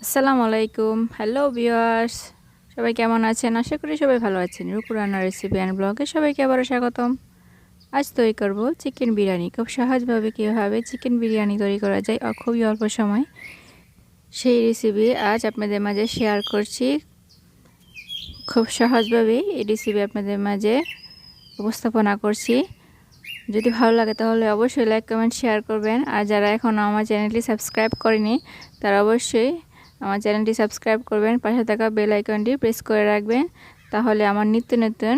আসসালামু আলাইকুম। Hello viewers, সবাই কেমন আছেন? আশা করি সবাই ভালো আছেন। রুকুর রান্নার রেসিপি অ্যান্ড ব্লগে সবাইকে আবারও স্বাগতম। আজ তৈরি করব চিকেন বিরিয়ানি। খুব সহজভাবে কীভাবে চিকেন বিরিয়ানি তৈরি করা যায় খুবই অল্প সময়, সেই রেসিপি আজ আপনাদের মাঝে শেয়ার করছি। খুব সহজভাবে এই রেসিপি আপনাদের মাঝে উপস্থাপনা করছি। যদি ভালো লাগে তাহলে অবশ্যই লাইক কমেন্ট শেয়ার করবেন। আর যারা এখনও আমার চ্যানেলটি সাবস্ক্রাইব করেনি তারা অবশ্যই আমার চ্যানেলটি সাবস্ক্রাইব করবেন, পাশে থাকা বেল আইকনটি প্রেস করে রাখবেন। তাহলে আমার নিত্য নতুন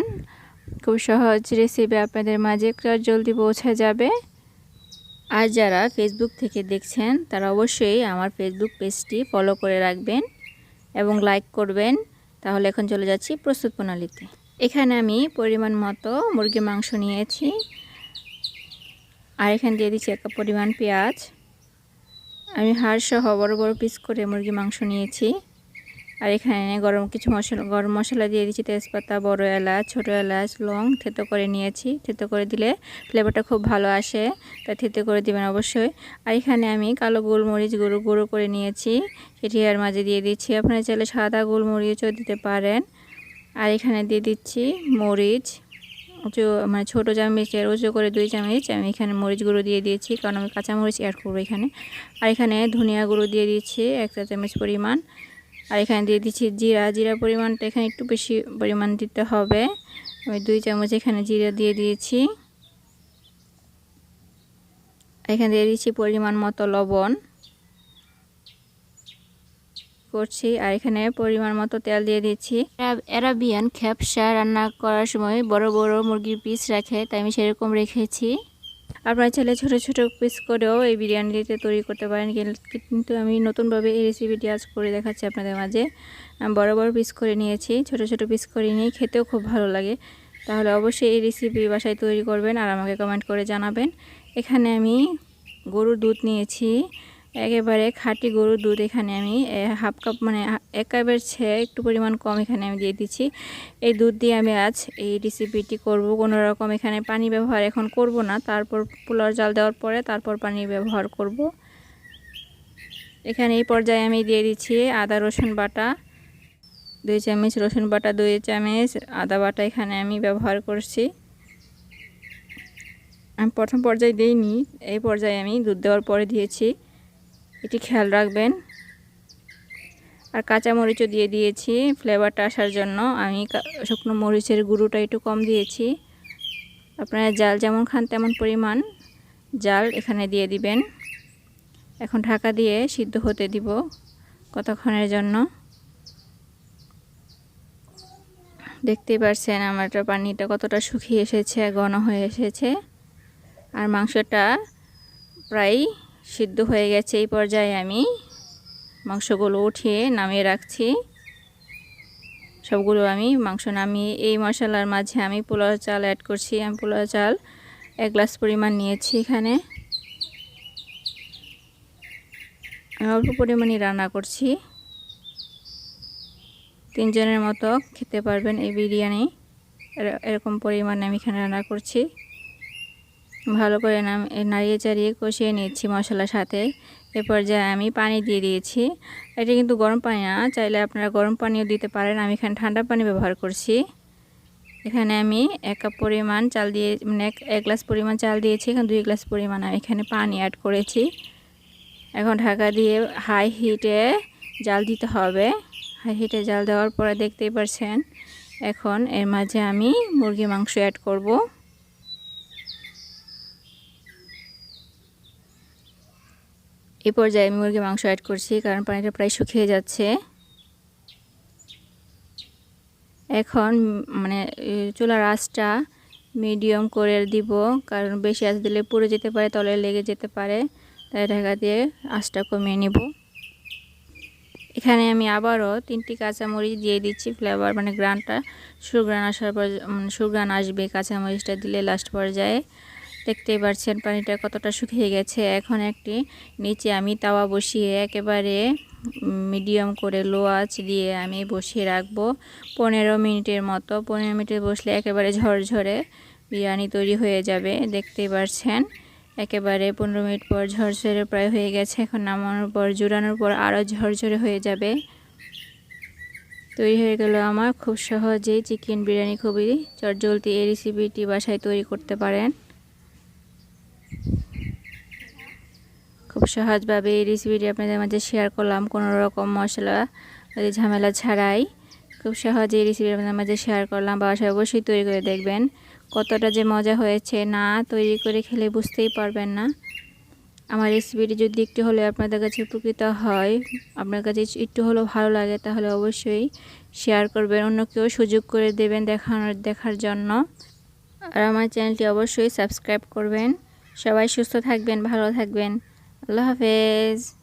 খুব সহজ রেসিপি আপনাদের মাঝে জলদি পৌঁছে যাবে। আর যারা ফেসবুক থেকে দেখছেন তারা অবশ্যই আমার ফেসবুক পেজটি ফলো করে রাখবেন এবং লাইক করবেন। তাহলে এখন চলে যাচ্ছি প্রস্তুত প্রণালীতে। এখানে আমি পরিমাণ মতো মুরগির মাংস নিয়েছি, আর এখানে দিয়ে দিচ্ছি 1 কাপ পরিমাণ পেঁয়াজ। আমি হাড় সহ বড় বড় পিস করে মুরগি মাংস নিয়েছি। আর এখানে গরম মশলা দিয়ে দিচ্ছি, তেজপাতা, বড় এলাচ, ছোট এলাচ, লং থেতো করে নিয়েছি। থেতো করে দিলে ফ্লেভারটা খুব ভালো আসে, তাই থেতো করে দিবেন অবশ্যই। আর এখানে আমি কালো গোলমরিচ গুঁড়ো করে নিয়েছি, সেটি এর মাঝে দিয়ে দিচ্ছি। আপনারা চাইলে সাদা গোলমরিচও দিতে পারেন। আর এখানে দিয়ে দিচ্ছি মরিচ, মানে ছোটো চামচের উঁচু করে 2 চামচ আমি এখানে মরিচ গুঁড়ো দিয়ে দিয়েছি, কারণ আমি কাঁচা মরিচ অ্যাড করবো এখানে। আর এখানে ধনিয়া গুঁড়ো দিয়ে দিচ্ছি 1 চা চামচ পরিমাণ। আর এখানে দিয়ে দিচ্ছি জিরা পরিমাণটা এখানে একটু বেশি পরিমাণ দিতে হবে। আমি 2 চামচ এখানে জিরা দিয়ে দিয়েছি। এখানে দিয়ে দিচ্ছি পরিমাণ মতো লবণ করছি। আর এখানে পরিমাণ মতো তেল দিয়ে দিচ্ছি। অ্যারাবিয়ান খ্যাপসা রান্না করার সময় বড় বড় মুরগির পিস রাখে, তাই আমি সেরকম রেখেছি। আপনারা চাইলে ছোট ছোট পিস করেও এই বিরিয়ানিতে তৈরি করতে পারেন, কিন্তু আমি নতুনভাবে এই রেসিপিটি আজ করে দেখাচ্ছি আপনাদের মাঝে। আমি বড় বড় পিস করে নিয়েছি, ছোট ছোট পিস করে নিয়ে খেতেও খুব ভালো লাগে। তাহলে অবশ্যই এই রেসিপি বাসায় তৈরি করবেন আর আমাকে কমেন্ট করে জানাবেন। এখানে আমি গরুর দুধ নিয়েছি, একেবারে খাঁটি গরুর দুধ। এখানে আমি 1/2 কাপ, মানে 1 কাপের চেয়ে একটু পরিমাণ কম এখানে আমি দিয়ে দিচ্ছি। এই দুধ দিয়ে আমি আজ এই রেসিপিটি করব। কোনো রকম এখানে পানি ব্যবহার এখন করব না, তারপর পোলাও চাল দেওয়ার পরে তারপর পানি ব্যবহার করব। এখানে এই পর্যায়ে আমি দিয়ে দিচ্ছি আদা রসুন বাটা 2 চামচ, রসুন বাটা 2 চামচ, আদা বাটা এখানে আমি ব্যবহার করছি। আমি প্রথম পর্যায়ে দিইনি, এই পর্যায়ে আমি দুধ দেওয়ার পরে দিয়েছি, এটি খেয়াল রাখবেন। আর কাঁচা মরিচও দিয়ে দিয়েছি ফ্লেভারটা আসার জন্য। আমি শুকনো মরিচের গুঁড়োটা একটু কম দিয়েছি। আপনারা জাল যেমন খান তেমন পরিমাণ জাল এখানে দিয়ে দিবেন। এখন ঢাকা দিয়ে সিদ্ধ হতে দিব কতক্ষণের জন্য। দেখতেই পাচ্ছেন আমার পানিটা কতটা শুকিয়ে এসেছে, ঘন হয়ে এসেছে। আর মাংসটা প্রায় সিদ্ধ হয়ে গেছে। এই পর্যায়ে আমি মাংসগুলো উঠিয়ে নামিয়ে রাখছি। সবগুলো আমি মাংস নামিয়ে এই মশলার মাঝে আমি পোলাও চাল অ্যাড করছি। আমি পোলাও চাল 1 গ্লাস পরিমাণ নিয়েছি। এখানে আমি অল্প পরিমাণে রান্না করছি, 3 জনের মতো খেতে পারবেন এই বিরিয়ানি। এরকম পরিমাণে আমি এখানে রান্না করছি। ভালো করে নাড়িয়ে চাড়িয়ে কষিয়ে নিচ্ছি মশলার সাথে। এ পর্যায়ে আমি পানি দিয়ে দিয়েছি। এটা কিন্তু গরম পানি না, চাইলে আপনারা গরম পানিও দিতে পারেন। আমি এখানে ঠান্ডা পানি ব্যবহার করছি। এখানে আমি 1 কাপ পরিমাণ চাল দিয়ে, মানে 1 গ্লাস পরিমাণ চাল দিয়েছি। এখানে 2 গ্লাস পরিমাণ আমি এখানে পানি অ্যাড করেছি। এখন ঢাকা দিয়ে হাই হিটে জাল দিতে হবে। হাই হিটে জাল দেওয়ার পরে দেখতেই পাচ্ছেন এখন এর মাঝে আমি মুরগি মাংস অ্যাড করব। এই পর্যায়ে আমি মুরগি মাংস অ্যাড করছি, কারণ পানিটা প্রায় শুকিয়ে যাচ্ছে। এখন মানে চুলার আঁচটা মিডিয়াম করে দিব, কারণ বেশি আঁচ দিলে পুড়ে যেতে পারে, তলে লেগে যেতে পারে, তাই ঢাকা দিয়ে আঁচটা কমিয়ে নিব। এখানে আমি আবারও 3টি কাঁচামরিচ দিয়ে দিচ্ছি, ফ্লেভার মানে গ্রানটা সুগ্রান আসার পর, সুগ্রান আসবে কাঁচামরিচটা দিলে লাস্ট পর্যায়ে। দেখতেই পাচ্ছেন পানিটা কতটা শুকিয়ে গেছে। এখন একটি নিচে আমি তাওয়া বসিয়ে একেবারে মিডিয়াম করে লো আঁচ দিয়ে আমি বসিয়ে রাখবো 15 মিনিটের মতো। 15 মিনিটে বসলে একেবারে ঝরঝরে বিরিয়ানি তৈরি হয়ে যাবে। দেখতেই পাচ্ছেন একেবারে 15 মিনিট পর ঝরঝরে প্রায় হয়ে গেছে। এখন নামানোর পর জুড়ানোর পর আরও ঝরঝরে হয়ে যাবে। তৈরি হয়ে গেল আমার খুব সহজেই চিকেন বিরিয়ানি। খুবই চটজলদি এই রেসিপিটি বাসায় তৈরি করতে পারেন। খুব সহজভাবে এই রেসিপিটি আপনাদের মাঝে শেয়ার করলাম, কোনো রকম মশলা ঝামেলা ছাড়াই খুব সহজে এই রেসিপি আপনাদের মাঝে শেয়ার করলাম। বাসায় অবশ্যই তৈরি করে দেখবেন, কতটা যে মজা হয়েছে না তৈরি করে খেলে বুঝতেই পারবেন না। আমার রেসিপিটি যদি একটু হলেও আপনাদের কাছে উপকৃত হয়, আপনার কাছে একটু হলেও ভালো লাগে, তাহলে অবশ্যই শেয়ার করবেন, অন্যকেও সুযোগ করে দেবেন দেখার জন্য। আর আমার চ্যানেলটি অবশ্যই সাবস্ক্রাইব করবেন। সবাই সুস্থ থাকবেন, ভালো থাকবেন। আল্লাহ হাফেজ।